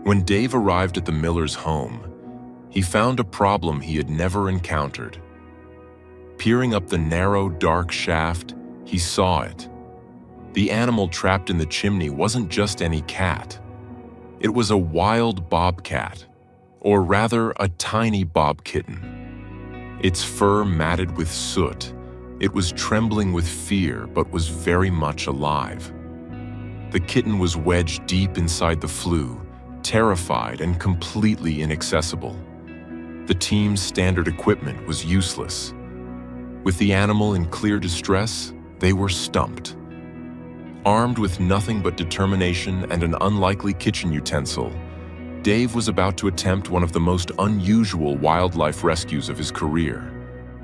When Dave arrived at the miller's home, he found a problem he had never encountered. Peering up the narrow, dark shaft, he saw it. The animal trapped in the chimney wasn't just any cat. It was a wild bobcat, or rather a tiny bob kitten. Its fur matted with soot, it was trembling with fear but was very much alive. The kitten was wedged deep inside the flue, terrified and completely inaccessible. The team's standard equipment was useless. With the animal in clear distress, they were stumped. Armed with nothing but determination and an unlikely kitchen utensil, Dave was about to attempt one of the most unusual wildlife rescues of his career.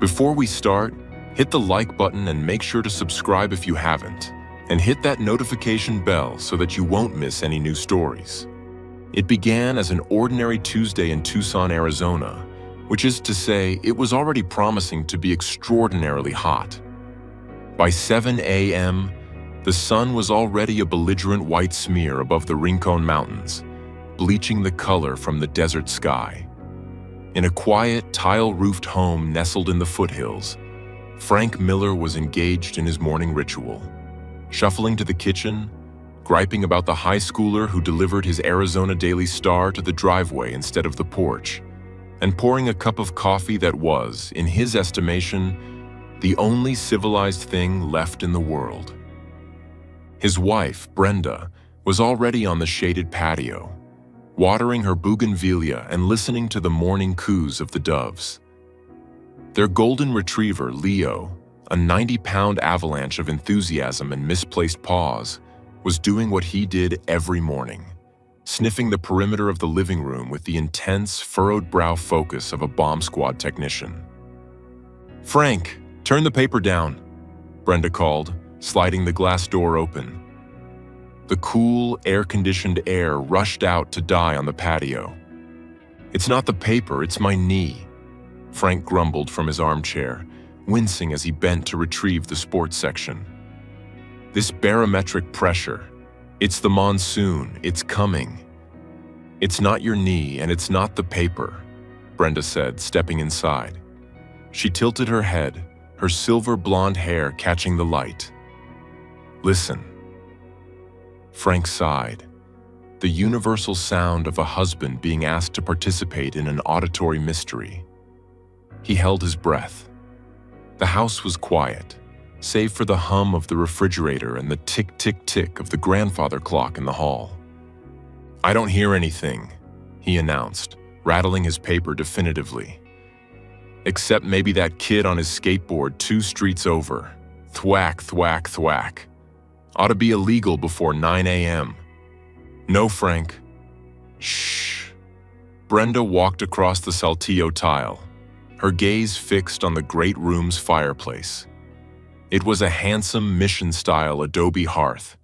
Before we start, hit the like button and make sure to subscribe if you haven't, and hit that notification bell so that you won't miss any new stories. It began as an ordinary Tuesday in Tucson, Arizona, which is to say, it was already promising to be extraordinarily hot. By 7 a.m., the sun was already a belligerent white smear above the Rincon Mountains, bleaching the color from the desert sky. In a quiet, tile-roofed home nestled in the foothills, Frank Miller was engaged in his morning ritual, shuffling to the kitchen, griping about the high schooler who delivered his Arizona Daily Star to the driveway instead of the porch, and pouring a cup of coffee that was, in his estimation, the only civilized thing left in the world. His wife, Brenda, was already on the shaded patio, watering her bougainvillea and listening to the morning coos of the doves. Their golden retriever, Leo, a 90-pound avalanche of enthusiasm and misplaced paws, was doing what he did every morning, sniffing the perimeter of the living room with the intense, furrowed brow focus of a bomb squad technician. "Frank, turn the paper down," Brenda called, sliding the glass door open. The cool, air-conditioned air rushed out to die on the patio. "It's not the paper, it's my knee," Frank grumbled from his armchair, wincing as he bent to retrieve the sports section. "This barometric pressure, it's the monsoon, it's coming." "It's not your knee and it's not the paper," Brenda said, stepping inside. She tilted her head, her silver blonde hair catching the light. "Listen." Frank sighed, the universal sound of a husband being asked to participate in an auditory mystery. He held his breath. The house was quiet, save for the hum of the refrigerator and the tick-tick-tick of the grandfather clock in the hall. "I don't hear anything," he announced, rattling his paper definitively. "Except maybe that kid on his skateboard 2 streets over. Thwack, thwack, thwack. Ought to be illegal before 9 a.m. "No, Frank." "Shh." Brenda walked across the Saltillo tile, her gaze fixed on the great room's fireplace. It was a handsome mission-style adobe hearth,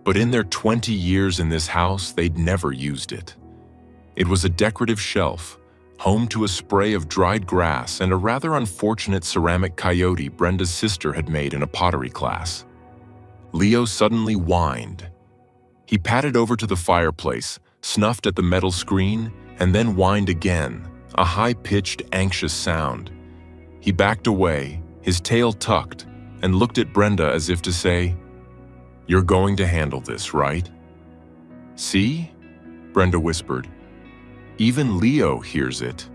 but in their 20 years in this house, they'd never used it. It was a decorative shelf, home to a spray of dried grass and a rather unfortunate ceramic coyote Brenda's sister had made in a pottery class. Leo suddenly whined. He padded over to the fireplace, snuffed at the metal screen, and then whined again, a high-pitched, anxious sound. He backed away, his tail tucked, and looked at Brenda as if to say, "You're going to handle this, right?" "See?" Brenda whispered. "Even Leo hears it."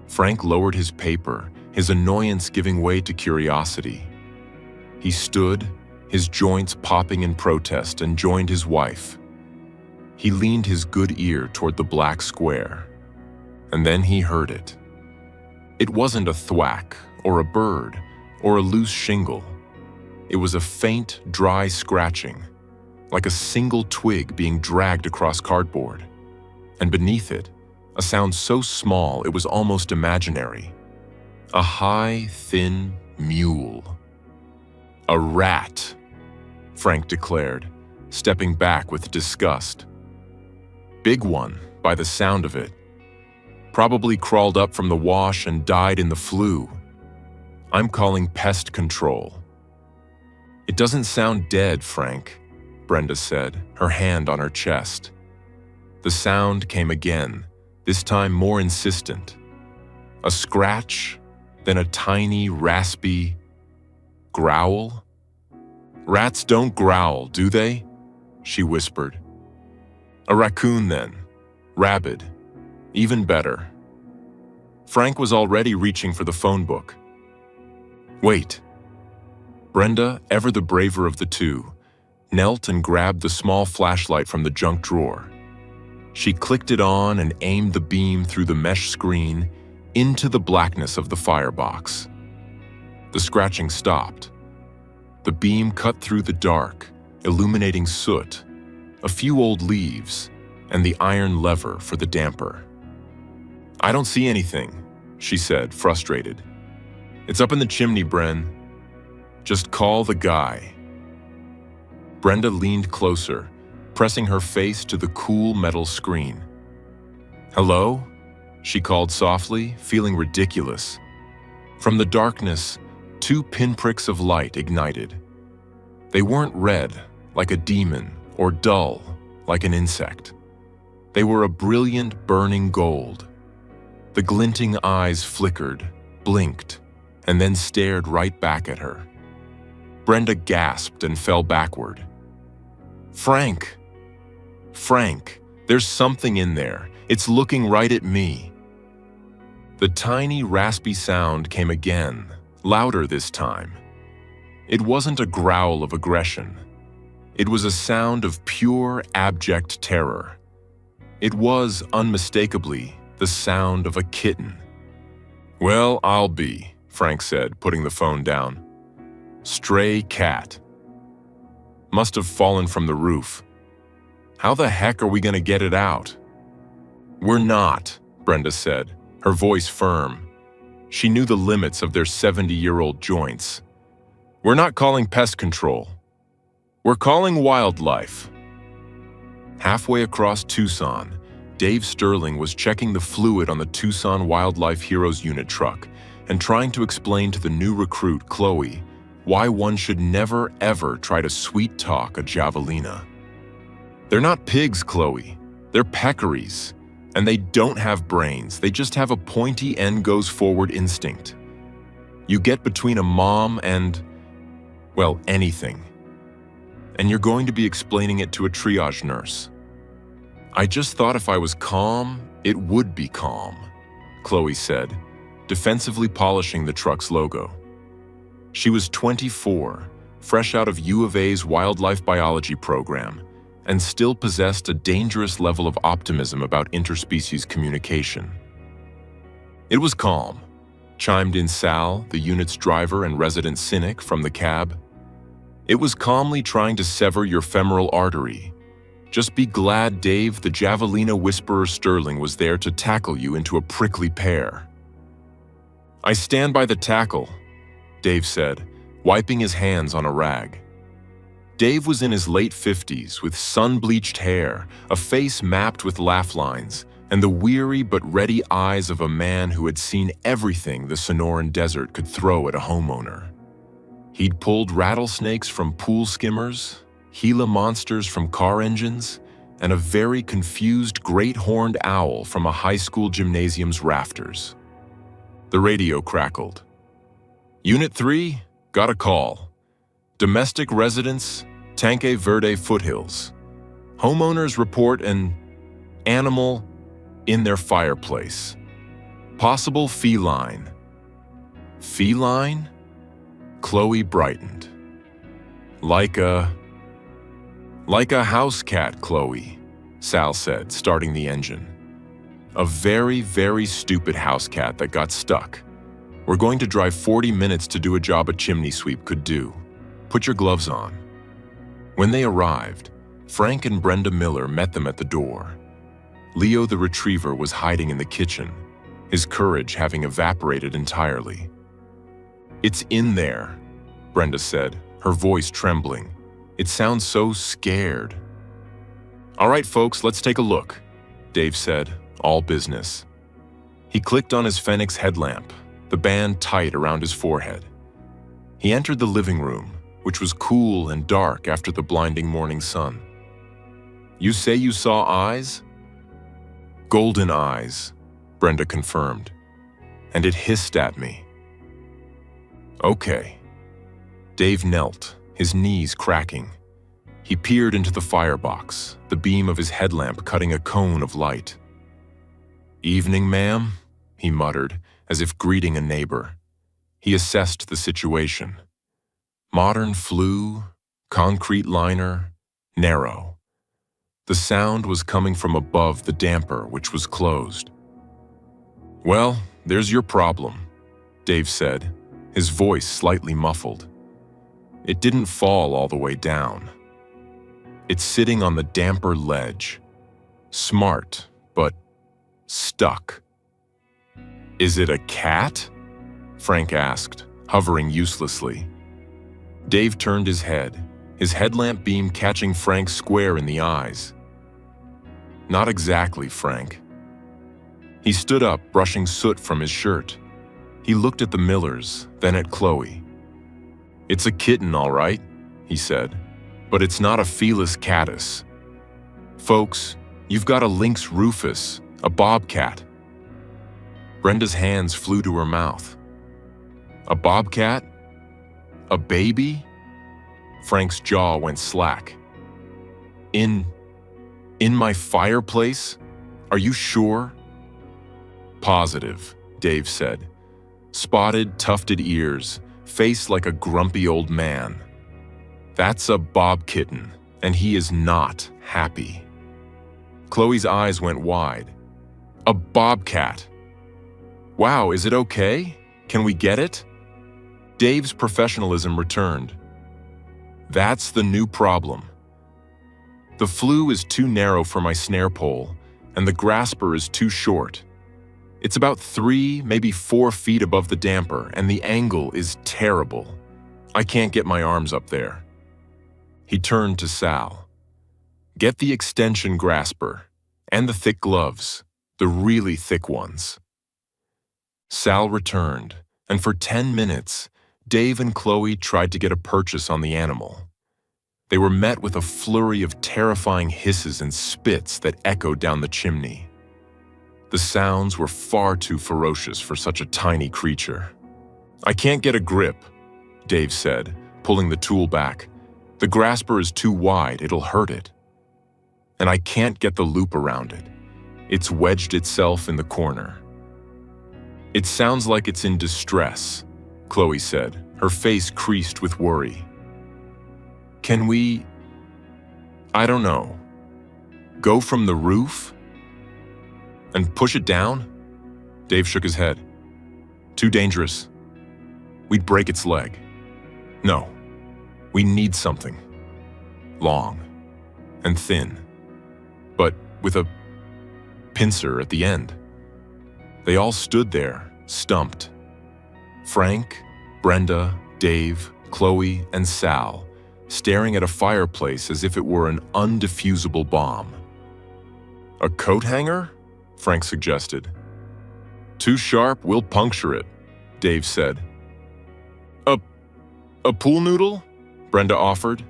Frank lowered his paper, his annoyance giving way to curiosity. He stood, his joints popping in protest, and joined his wife. He leaned his good ear toward the black square, and then he heard it. It wasn't a thwack, or a bird, or a loose shingle. It was a faint, dry scratching, like a single twig being dragged across cardboard. And beneath it, a sound so small it was almost imaginary. A high, thin mewl. "A rat," Frank declared, stepping back with disgust. "Big one, by the sound of it. Probably crawled up from the wash and died in the flue. I'm calling pest control." "It doesn't sound dead, Frank," Brenda said, her hand on her chest. The sound came again, this time more insistent. A scratch, then a tiny, raspy growl. "Rats don't growl, do they?" she whispered. "A raccoon, then. Rabid. Even better." Frank was already reaching for the phone book. "Wait." Brenda, ever the braver of the two, knelt and grabbed the small flashlight from the junk drawer. She clicked it on and aimed the beam through the mesh screen into the blackness of the firebox. The scratching stopped. The beam cut through the dark, illuminating soot, a few old leaves, and the iron lever for the damper. "I don't see anything," she said, frustrated. "It's up in the chimney, Bren. Just call the guy." Brenda leaned closer, pressing her face to the cool metal screen. "Hello?" she called softly, feeling ridiculous. From the darkness, 2 pinpricks of light ignited. They weren't red, like a demon, or dull, like an insect. They were a brilliant, burning gold. The glinting eyes flickered, blinked, and then stared right back at her. Brenda gasped and fell backward. "Frank! Frank, there's something in there. It's looking right at me." The tiny, raspy sound came again, louder this time. It wasn't a growl of aggression. It was a sound of pure, abject terror. It was, unmistakably, the sound of a kitten. "Well, I'll be," Frank said, putting the phone down. "Stray cat. Must have fallen from the roof. How the heck are we going to get it out?" "We're not," Brenda said, her voice firm. She knew the limits of their 70-year-old joints. "We're not calling pest control. We're calling wildlife." Halfway across Tucson, Dave Sterling was checking the fluid on the Tucson Wildlife Heroes Unit truck and trying to explain to the new recruit, Chloe, why one should never, ever try to sweet-talk a javelina. "They're not pigs, Chloe. They're peccaries. And they don't have brains. They just have a pointy end-goes-forward instinct. You get between a mom and, well, anything. And you're going to be explaining it to a triage nurse." "I just thought if I was calm, it would be calm," Chloe said, defensively polishing the truck's logo. She was 24, fresh out of U of A's wildlife biology program, and still possessed a dangerous level of optimism about interspecies communication. "It was calm," chimed in Sal, the unit's driver and resident cynic, from the cab. "It was calmly trying to sever your femoral artery. Just be glad Dave, the javelina whisperer Sterling, was there to tackle you into a prickly pear." "I stand by the tackle," Dave said, wiping his hands on a rag. Dave was in his late 50s, with sun-bleached hair, a face mapped with laugh lines, and the weary but ready eyes of a man who had seen everything the Sonoran Desert could throw at a homeowner. He'd pulled rattlesnakes from pool skimmers, Gila monsters from car engines, and a very confused great horned owl from a high school gymnasium's rafters. The radio crackled. "Unit 3, got a call. Domestic residents, Tanque Verde foothills. Homeowners report an animal in their fireplace. Possible feline." "Feline?" Chloe brightened. Like a house cat, Chloe," Sal said, starting the engine. "A very, very stupid house cat that got stuck. We're going to drive 40 minutes to do a job a chimney sweep could do. Put your gloves on." When they arrived, Frank and Brenda Miller met them at the door. Leo the retriever was hiding in the kitchen, his courage having evaporated entirely. "It's in there," Brenda said, her voice trembling. "It sounds so scared." "All right, folks, let's take a look," Dave said, all business. He clicked on his Fenix headlamp, the band tight around his forehead. He entered the living room, which was cool and dark after the blinding morning sun. "You say you saw eyes?" Golden eyes, Brenda confirmed, and it hissed at me. Okay. Dave knelt, his knees cracking. He peered into the firebox, the beam of his headlamp cutting a cone of light. "Evening, ma'am," he muttered, as if greeting a neighbor. He assessed the situation. Modern flue, concrete liner, narrow. The sound was coming from above the damper, which was closed. "Well, there's your problem," Dave said, his voice slightly muffled. "It didn't fall all the way down. It's sitting on the damper ledge. Smart, but stuck." "Is it a cat?" Frank asked, hovering uselessly. Dave turned his head, his headlamp beam catching Frank square in the eyes. "Not exactly, Frank." He stood up, brushing soot from his shirt. He looked at the Millers, then at Chloe. "It's a kitten, all right," he said, "but it's not a Felis catus. Folks, you've got a Lynx rufus, a bobcat." Brenda's hands flew to her mouth. "A bobcat? A baby?" Frank's jaw went slack. In my fireplace? Are you sure?" "Positive," Dave said. "Spotted, tufted ears, face like a grumpy old man. That's a bob kitten, and he is not happy." Chloe's eyes went wide. "A bobcat? Wow, is it okay? Can we get it?" Dave's professionalism returned. "That's the new problem. The flue is too narrow for my snare pole, and the grasper is too short. It's about 3, maybe 4 feet above the damper, and the angle is terrible. I can't get my arms up there." He turned to Sal. "Get the extension grasper, and the thick gloves, the really thick ones." Sal returned, and for 10 minutes, Dave and Chloe tried to get a purchase on the animal. They were met with a flurry of terrifying hisses and spits that echoed down the chimney. The sounds were far too ferocious for such a tiny creature. "I can't get a grip," Dave said, pulling the tool back. "The grasper is too wide, it'll hurt it. And I can't get the loop around it. It's wedged itself in the corner." "It sounds like it's in distress," Chloe said, her face creased with worry. "Can we, I don't know, go from the roof? And push it down?" Dave shook his head. "Too dangerous. We'd break its leg. No, we need something. Long and thin, but with a pincer at the end." They all stood there, stumped. Frank, Brenda, Dave, Chloe, and Sal, staring at a fireplace as if it were an undefusable bomb. "A coat hanger?" Frank suggested. "Too sharp, we'll puncture it," Dave said. A pool noodle?" Brenda offered.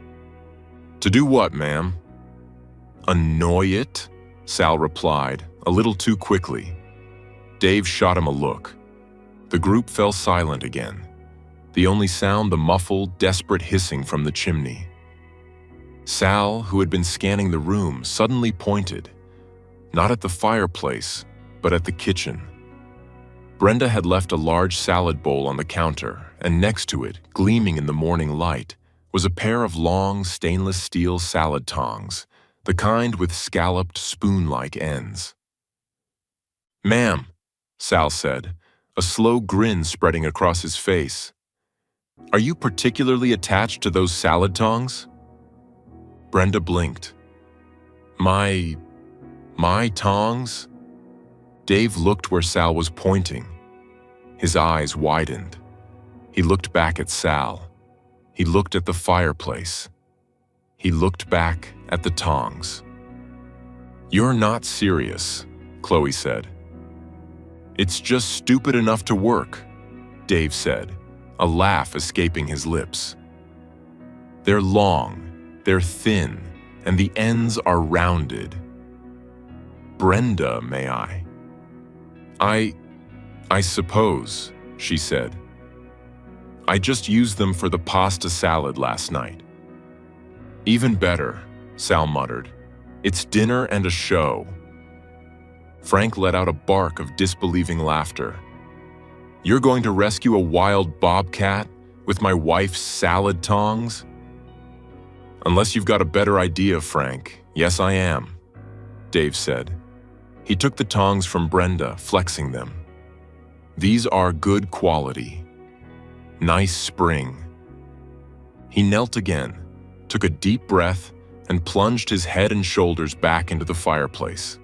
"To do what, ma'am?" "Annoy it," Sal replied, a little too quickly. Dave shot him a look. The group fell silent again, the only sound the muffled, desperate hissing from the chimney. Sal, who had been scanning the room, suddenly pointed, not at the fireplace, but at the kitchen. Brenda had left a large salad bowl on the counter, and next to it, gleaming in the morning light, was a pair of long stainless steel salad tongs, the kind with scalloped spoon-like ends. "Ma'am," Sal said, a slow grin spreading across his face. "Are you particularly attached to those salad tongs?" Brenda blinked. My tongs?" Dave looked where Sal was pointing. His eyes widened. He looked back at Sal. He looked at the fireplace. He looked back at the tongs. "You're not serious," Chloe said. "It's just stupid enough to work," Dave said, a laugh escaping his lips. "They're long, they're thin, and the ends are rounded." Brenda, may I? I suppose, she said. I just used them for the pasta salad last night. Even better, Sal muttered. It's dinner and a show. Frank let out a bark of disbelieving laughter. You're going to rescue a wild bobcat with my wife's salad tongs? Unless you've got a better idea, Frank, yes I am, Dave said. He took the tongs from Brenda, flexing them. These are good quality. Nice spring. He knelt again, took a deep breath, and plunged his head and shoulders back into the fireplace.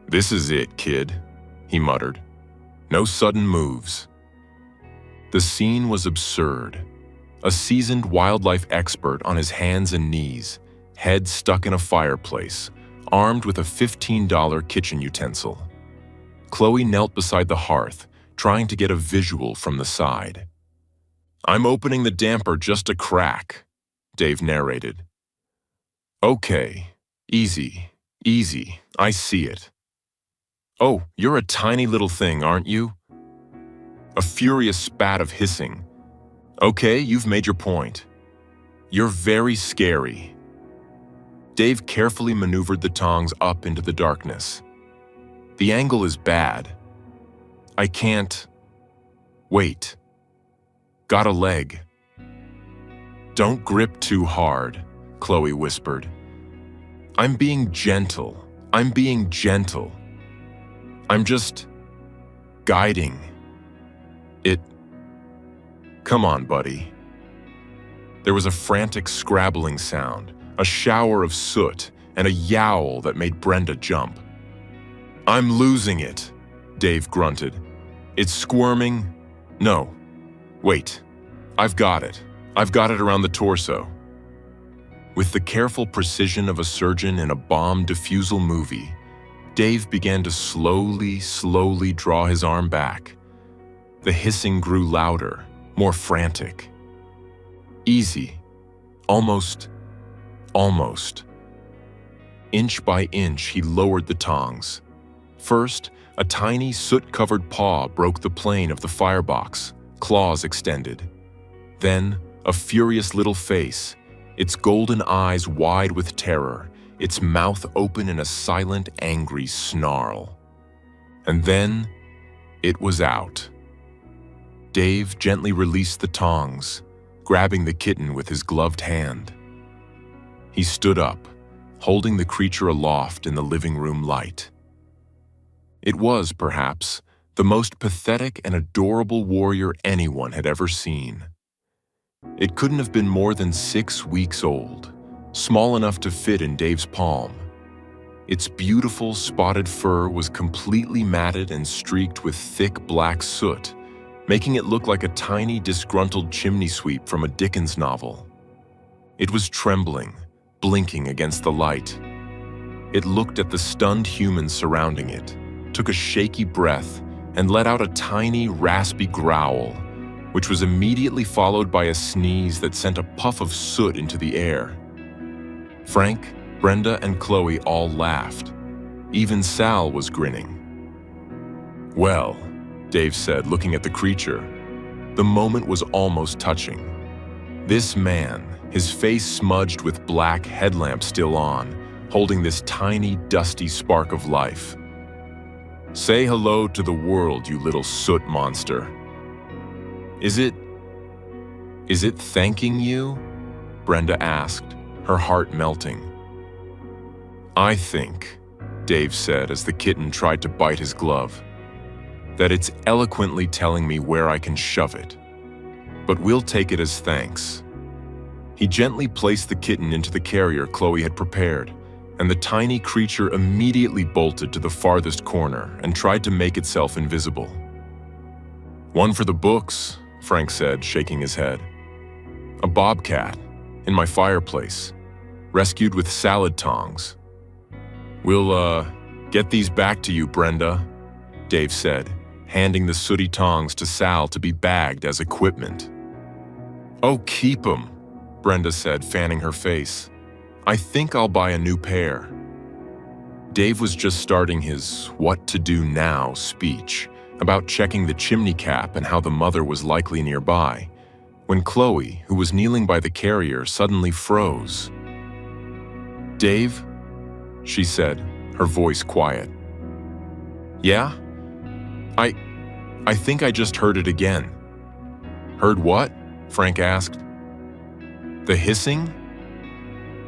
This is it, kid, he muttered. No sudden moves. The scene was absurd. A seasoned wildlife expert on his hands and knees, head stuck in a fireplace, armed with a $15 kitchen utensil. Chloe knelt beside the hearth, trying to get a visual from the side. I'm opening the damper just a crack, Dave narrated. Okay, easy, I see it. Oh, you're a tiny little thing, aren't you? A furious spat of hissing. Okay, you've made your point. You're very scary. Dave carefully maneuvered the tongs up into the darkness. The angle is bad. I can't... Wait. Got a leg. Don't grip too hard, Chloe whispered. I'm being gentle. I'm just guiding it. Come on, buddy. There was a frantic scrabbling sound, a shower of soot, and a yowl that made Brenda jump. I'm losing it, Dave grunted. It's squirming. No. Wait. I've got it. I've got it around the torso. With the careful precision of a surgeon in a bomb defusal movie, Dave began to slowly draw his arm back. The hissing grew louder, more frantic. Easy. Almost. Inch by inch, he lowered the tongs. First, a tiny soot-covered paw broke the plane of the firebox, claws extended. Then, a furious little face, its golden eyes wide with terror, its mouth open in a silent, angry snarl. And then, it was out. Dave gently released the tongs, grabbing the kitten with his gloved hand. He stood up, holding the creature aloft in the living room light. It was, perhaps, the most pathetic and adorable warrior anyone had ever seen. It couldn't have been more than 6 weeks old, small enough to fit in Dave's palm. Its beautiful spotted fur was completely matted and streaked with thick black soot, making it look like a tiny, disgruntled chimney sweep from a Dickens novel. It was trembling, blinking against the light. It looked at the stunned humans surrounding it, took a shaky breath, and let out a tiny, raspy growl, which was immediately followed by a sneeze that sent a puff of soot into the air. Frank, Brenda, and Chloe all laughed. Even Sal was grinning. Well, Dave said, looking at the creature. The moment was almost touching. This man, his face smudged with black headlamp still on, holding this tiny, dusty spark of life. Say hello to the world, you little soot monster. Is it thanking you? Brenda asked, her heart melting. I think, Dave said as the kitten tried to bite his glove, that it's eloquently telling me where I can shove it. But we'll take it as thanks. He gently placed the kitten into the carrier Chloe had prepared, and the tiny creature immediately bolted to the farthest corner and tried to make itself invisible. One for the books, Frank said, shaking his head. A bobcat, in my fireplace, rescued with salad tongs. We'll, get these back to you, Brenda, Dave said, handing the sooty tongs to Sal to be bagged as equipment. Oh, keep 'em, Brenda said, fanning her face. I think I'll buy a new pair. Dave was just starting his what to do now speech about checking the chimney cap and how the mother was likely nearby, when Chloe, who was kneeling by the carrier, suddenly froze. "Dave?" she said, her voice quiet. "Yeah? I think I just heard it again." "Heard what?" Frank asked. "The hissing?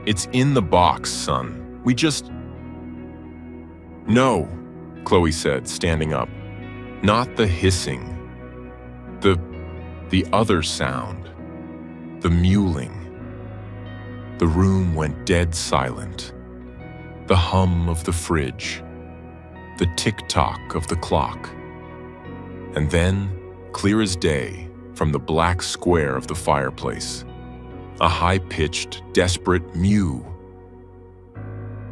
It's in the box, son. We just—" "No," Chloe said, standing up. "Not the hissing. The other sound. The mewling." The room went dead silent. The hum of the fridge. The tick-tock of the clock. And then, clear as day, from the black square of the fireplace, a high-pitched, desperate mew.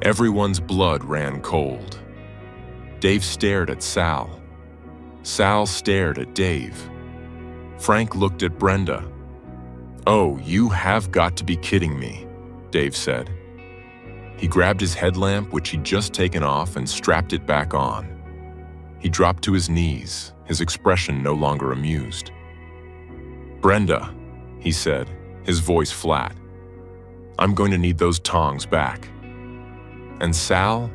Everyone's blood ran cold. Dave stared at Sal. Sal stared at Dave. Frank looked at Brenda. "Oh, you have got to be kidding me," Dave said. He grabbed his headlamp, which he'd just taken off, and strapped it back on. He dropped to his knees, his expression no longer amused. "Brenda," he said, his voice flat, "I'm going to need those tongs back. And Sal,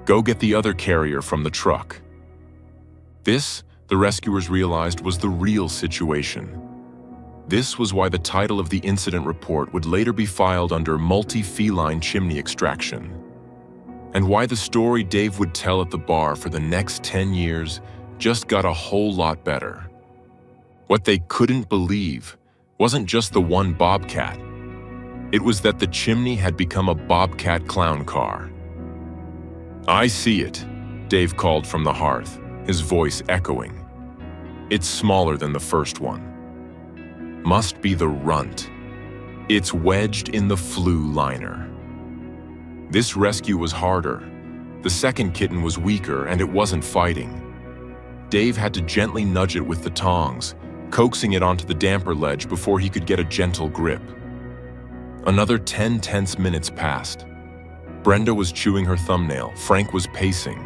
go get the other carrier from the truck." This, the rescuers realized, was the real situation. This was why the title of the incident report would later be filed under multi-feline chimney extraction, and why the story Dave would tell at the bar for the next 10 years just got a whole lot better. What they couldn't believe wasn't just the one bobcat. It was that the chimney had become a bobcat clown car. "I see it," Dave called from the hearth, his voice echoing. "It's smaller than the first one. Must be the runt. It's wedged in the flue liner." This rescue was harder. The second kitten was weaker, and it wasn't fighting. Dave had to gently nudge it with the tongs, coaxing it onto the damper ledge before he could get a gentle grip. Another 10 tense minutes passed. Brenda was chewing her thumbnail. Frank was pacing.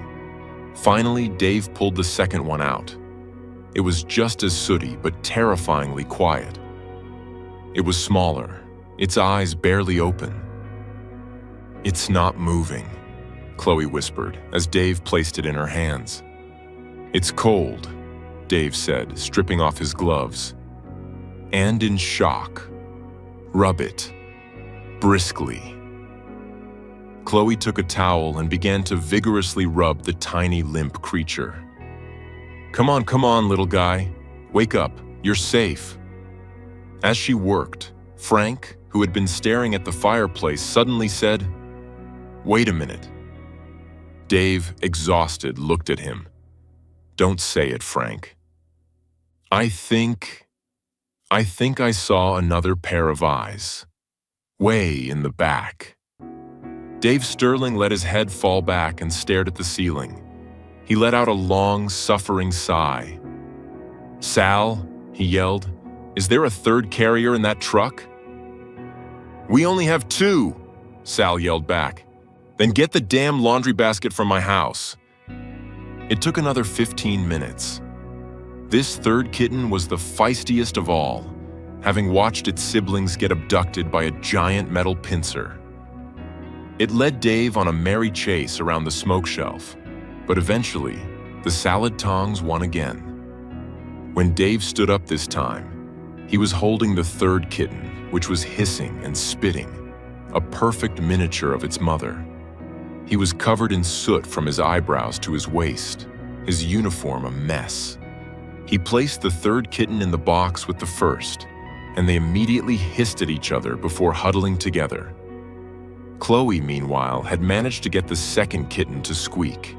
Finally, Dave pulled the second one out. It was just as sooty, but terrifyingly quiet. It was smaller, its eyes barely open. "It's not moving," Chloe whispered as Dave placed it in her hands. "It's cold," Dave said, stripping off his gloves. "And in shock. Rub it. Briskly." Chloe took a towel and began to vigorously rub the tiny, limp creature. Come on, little guy. Wake up. You're safe." As she worked, Frank, who had been staring at the fireplace, suddenly said, "Wait a minute." Dave, exhausted, looked at him. "Don't say it, Frank." I think I saw another pair of eyes. Way in the back." Dave Sterling let his head fall back and stared at the ceiling. He let out a long, suffering sigh. "Sal," he yelled, "is there a third carrier in that truck?" "We only have 2, Sal yelled back. "Then get the damn laundry basket from my house." It took another 15 minutes. This third kitten was the feistiest of all, having watched its siblings get abducted by a giant metal pincer. It led Dave on a merry chase around the smoke shelf, but eventually, the salad tongs won again. When Dave stood up this time, he was holding the third kitten, which was hissing and spitting, a perfect miniature of its mother. He was covered in soot from his eyebrows to his waist, his uniform a mess. He placed the third kitten in the box with the first, and they immediately hissed at each other before huddling together. Chloe, meanwhile, had managed to get the second kitten to squeak.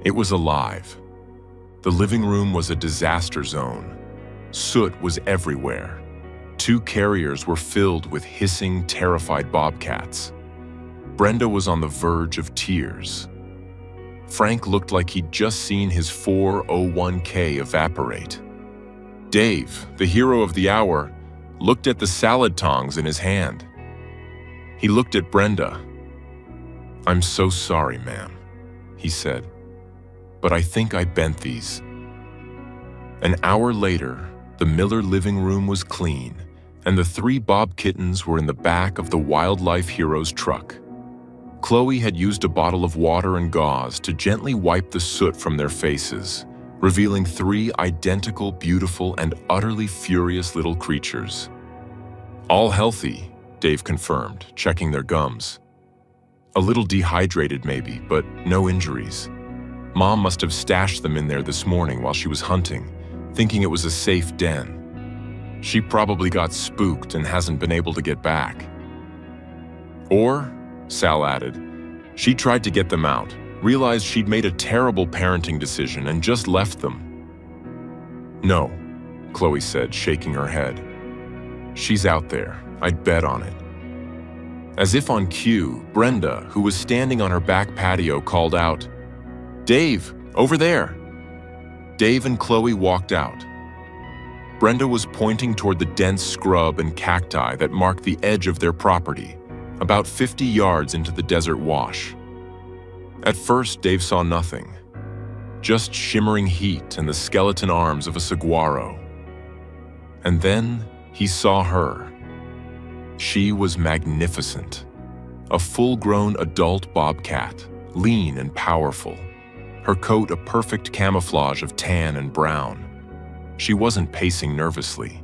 It was alive. The living room was a disaster zone. Soot was everywhere. 2 carriers were filled with hissing, terrified bobcats. Brenda was on the verge of tears. Frank looked like he'd just seen his 401k evaporate. Dave, the hero of the hour, looked at the salad tongs in his hand. He looked at Brenda. "I'm so sorry, ma'am," he said, "but I think I bent these." An hour later, the Miller living room was clean, and the 3 Bob kittens were in the back of the Wildlife Heroes truck. Chloe had used a bottle of water and gauze to gently wipe the soot from their faces, revealing 3 identical, beautiful, and utterly furious little creatures. "All healthy," Dave confirmed, checking their gums. "A little dehydrated maybe, but no injuries. Mom must have stashed them in there this morning while she was hunting, thinking it was a safe den. She probably got spooked and hasn't been able to get back." Or, Sal added, she tried to get them out, realized she'd made a terrible parenting decision and just left them. "No," Chloe said, shaking her head. "She's out there. I'd bet on it." As if on cue, Brenda, who was standing on her back patio, called out, "Dave, over there!" Dave and Chloe walked out. Brenda was pointing toward the dense scrub and cacti that marked the edge of their property, about 50 yards into the desert wash. At first, Dave saw nothing, just shimmering heat and the skeleton arms of a saguaro. And then he saw her. She was magnificent, a full-grown adult bobcat, lean and powerful, her coat a perfect camouflage of tan and brown. She wasn't pacing nervously.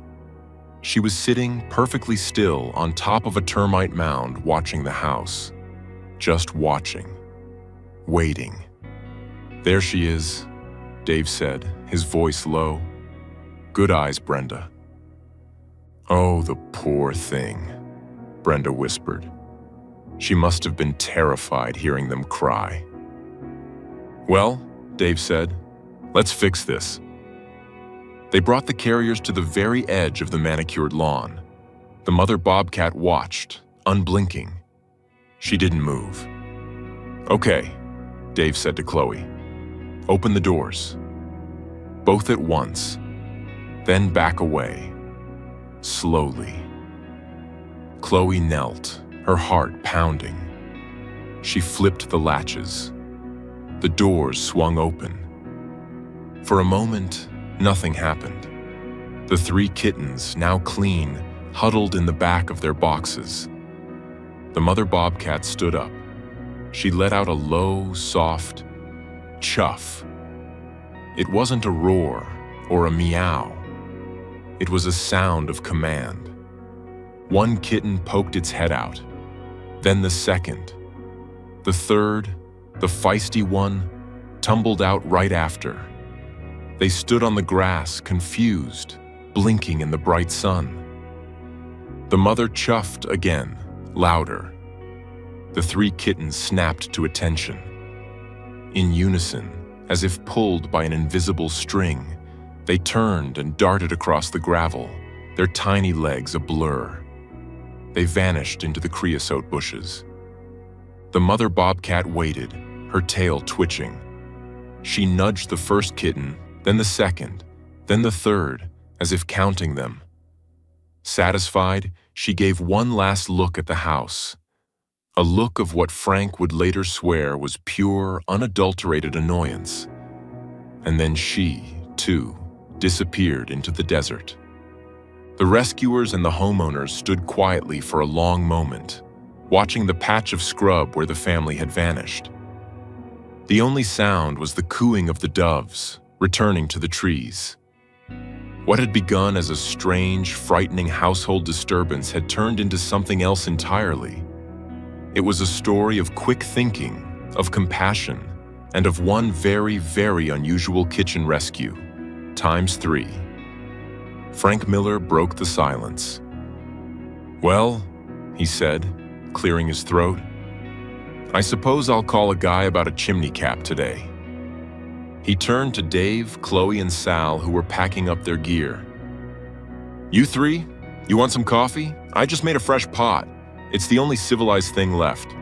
She was sitting perfectly still on top of a termite mound watching the house. Just watching. Waiting. "There she is," Dave said, his voice low. "Good eyes, Brenda." "Oh, the poor thing," Brenda whispered. She must have been terrified hearing them cry. "Well," Dave said, "let's fix this." They brought the carriers to the very edge of the manicured lawn. The mother bobcat watched, unblinking. She didn't move. "Okay," Dave said to Chloe. "Open the doors." Both at once, then back away, slowly. Chloe knelt, her heart pounding. She flipped the latches. The doors swung open. For a moment, nothing happened. The 3 kittens, now clean, huddled in the back of their boxes. The mother bobcat stood up. She let out a low, soft chuff. It wasn't a roar or a meow. It was a sound of command. One kitten poked its head out, then the second. The third, the feisty one, tumbled out right after. They stood on the grass, confused, blinking in the bright sun. The mother chuffed again, louder. The 3 kittens snapped to attention. In unison, as if pulled by an invisible string, they turned and darted across the gravel, their tiny legs a blur. They vanished into the creosote bushes. The mother bobcat waited, her tail twitching. She nudged the first kitten, then the second, then the third, as if counting them. Satisfied, she gave one last look at the house, a look of what Frank would later swear was pure, unadulterated annoyance. And then she, too, disappeared into the desert. The rescuers and the homeowners stood quietly for a long moment, watching the patch of scrub where the family had vanished. The only sound was the cooing of the doves, returning to the trees. What had begun as a strange, frightening household disturbance had turned into something else entirely. It was a story of quick thinking, of compassion, and of one very, very unusual kitchen rescue, ×3. Frank Miller broke the silence. "Well," he said, clearing his throat, "I suppose I'll call a guy about a chimney cap today." He turned to Dave, Chloe, and Sal, who were packing up their gear. "You 3, you want some coffee? I just made a fresh pot. It's the only civilized thing left."